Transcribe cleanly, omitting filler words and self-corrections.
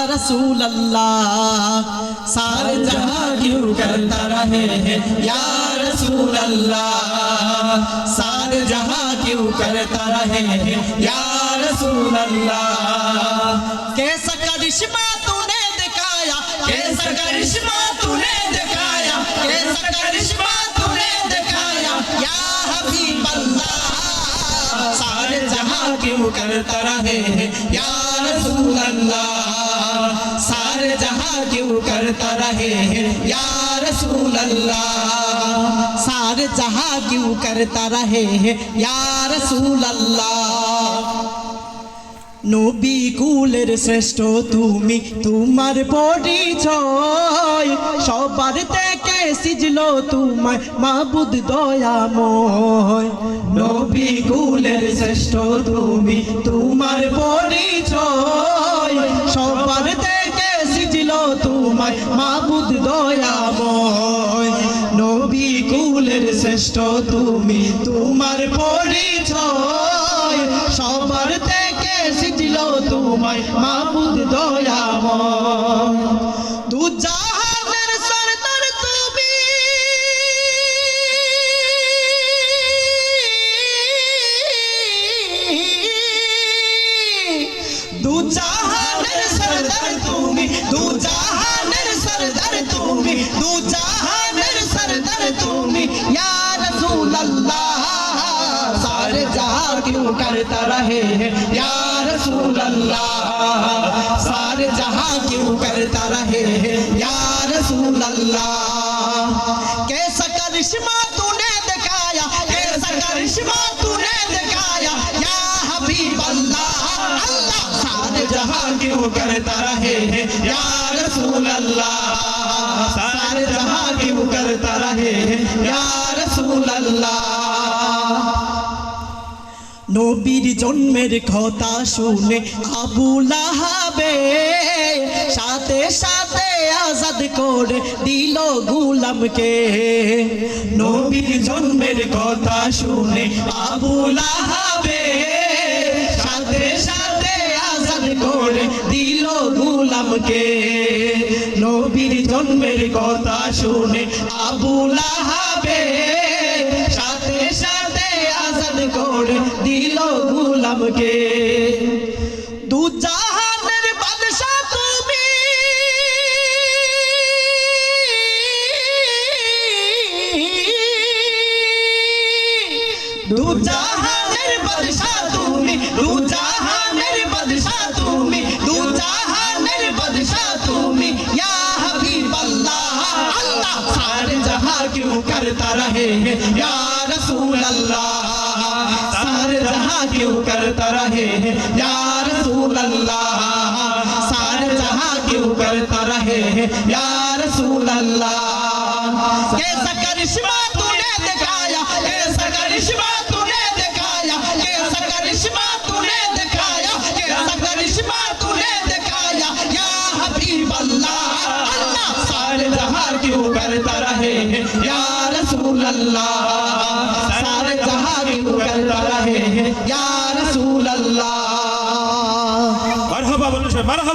रसूल अल्लाह। सारे जहां क्यों करता रहे हैं या रसूल अल्लाह, सारे जहां क्यों करता रहे हैं या रसूल अल्लाह। कैसा करिश्मा तूने दिखाया, कैसा करिश्मा तूने दिखाया, कैसा करिश्मा तूने दिखाया या हबीब अल्लाह। सारे जहां क्यों करता रहे हैं या रसूल अल्लाह, सारे जहां क्यों करता रहे हैं या रसूल अल्लाह, सारे जहां क्यों करता रहे हैं या रसूल अल्लाह। নবী কুলের শ্রেষ্ঠ তুমি, তোমার পরিচয় সবার থেকে সিজলো তোমায় মাবুদ দয়াময়। নবী কুলের শ্রেষ্ঠ তুমি, তোমার পরিচয় সবার থেকে সিজলো তোমায় মাবুদ দয়াময়। নবী কুলের শ্রেষ্ঠ তুমি, তোমার পরিচয় সবার থেকে সিজলো তোমায় মাবুদ দয়াময়। দু জাহানের সরদার তুমি, দু জাহানের সরদার তুমি, দু জাহানের সরদার তুমি, দু জাহানের সরদার তুমি ইয়া রাসূল আল্লাহ। सारे जहां क्यों करता रहे हैं या रसूल अल्लाह, सारे जहां क्यों करता रहे हैं या रसूल अल्लाह। कैसा करिश्मा तूने दिखाया, कैसा करिश्मा तूने दिखाया या हबीब अल्लाह। अल्लाह सारे जहां क्यों करता रहे हैं या रसूल अल्लाह, सारे जहां क्यों करता रहे हैं या रसूल अल्लाह। নবীর জন্মের কথা শুনে আবু লাহাবে সাথে সাথে আজাদ করে দিল গোলামকে। নবীর জন্মের কথা শুনে আবু লাহাবে সাথে সাথে আজাদ করে দিল গোলামকে। নবীর জন্মের কথা শুনে আবু লাহাবে সাথে সাথে আজাদ করে দিল গোলামকে। দু জাহানের বাদশা তুমি, দু জাহানের বাদশা তুমি, দু জাহানের বাদশা তুমি, দু জাহানের বাদশা তুমি ইয়া हबीब अल्लाह। अल्लाह सारे जहां क्यों करता रहे हैं या रसूल अल्लाह, सारे जहां क्यों करता रहे हैं या रसूल अल्लाह, सारे जहां क्यों करता रहे हैं या रसूल अल्लाह। कैसा करिश्मा तूने दिखाया, कैसा करिश्मा तूने दिखाया, कैसा करिश्मा तूने दिखाया, कैसा करिश्मा तूने दिखाया या हबीब अल्लाह। अल्लाह सारे जहां क्यों करता रहे हैं या रसूल अल्लाह, सारे जहां क्यों करता रहे हैं या रसूल अल्लाह। मरहबा बोलो, मरहबा।